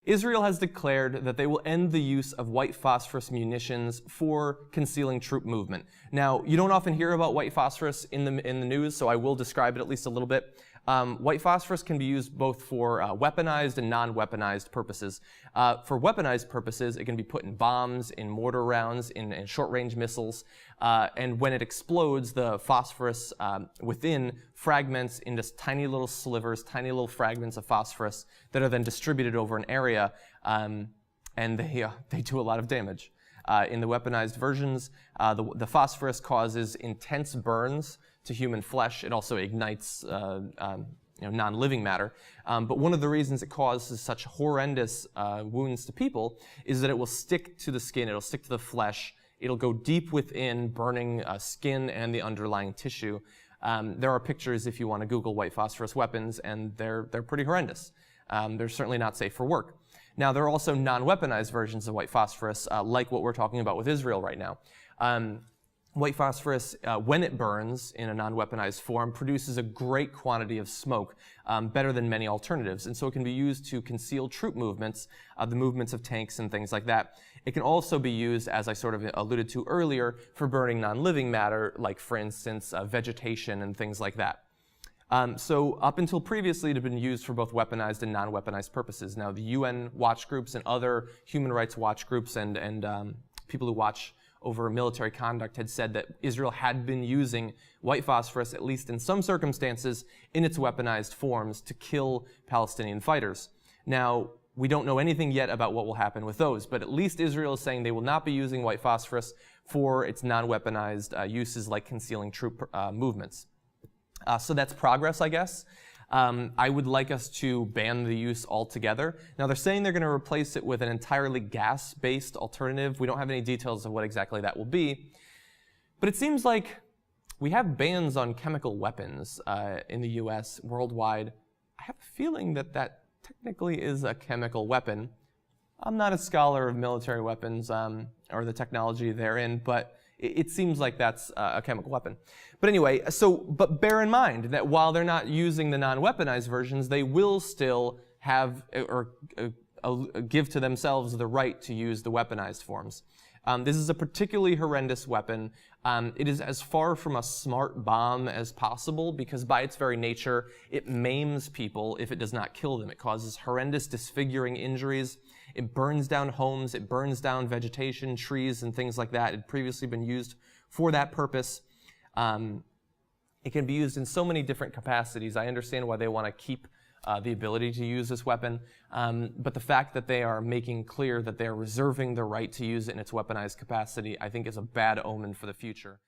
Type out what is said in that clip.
Israel has declared that they will end the use of white phosphorus munitions for concealing troop movement. Now, you don't often hear about white phosphorus in the news, so I will describe it at least a little bit. White phosphorus can be used both for weaponized and non-weaponized purposes. For weaponized purposes, it can be put in bombs, in mortar rounds, in short-range missiles, and when it explodes, the phosphorus within fragments into tiny little slivers, tiny little fragments of phosphorus that are then distributed over an area, and they do a lot of damage. In the weaponized versions, the phosphorus causes intense burns to human flesh. It also ignites non-living matter. But one of the reasons it causes such horrendous wounds to people is that it will stick to the skin, it'll stick to the flesh, it'll go deep within, burning skin and the underlying tissue. There are pictures if you want to Google white phosphorus weapons, and they're pretty horrendous. They're certainly not safe for work. Now, there are also non-weaponized versions of white phosphorus, like what we're talking about with Israel right now. White phosphorus, when it burns in a non-weaponized form, produces a great quantity of smoke, better than many alternatives. And so it can be used to conceal troop movements, the movements of tanks and things like that. It can also be used, as I sort of alluded to earlier, for burning non-living matter, like, for instance, vegetation and things like that. So up until previously, it had been used for both weaponized and non-weaponized purposes. Now, the UN watch groups and other human rights watch groups and people who watch over military conduct had said that Israel had been using white phosphorus, at least in some circumstances, in its weaponized forms to kill Palestinian fighters. Now, we don't know anything yet about what will happen with those, but at least Israel is saying they will not be using white phosphorus for its non-weaponized uses like concealing troop movements. So that's progress, I guess. I would like us to ban the use altogether. Now, they're saying they're going to replace it with an entirely gas-based alternative. We don't have any details of what exactly that will be. But it seems like we have bans on chemical weapons in the US worldwide. I have a feeling that that technically is a chemical weapon. I'm not a scholar of military weapons or the technology therein, but it seems like that's a chemical weapon. But anyway, but bear in mind that while they're not using the non-weaponized versions, they will still have or give to themselves the right to use the weaponized forms. This is a particularly horrendous weapon. It is as far from a smart bomb as possible because by its very nature, it maims people if it does not kill them. It causes horrendous disfiguring injuries. It burns down homes, it burns down vegetation, trees, and things like that. It had previously been used for that purpose. It can be used in so many different capacities. I understand why they want to keep the ability to use this weapon, but the fact that they are making clear that they are reserving the right to use it in its weaponized capacity, I think is a bad omen for the future.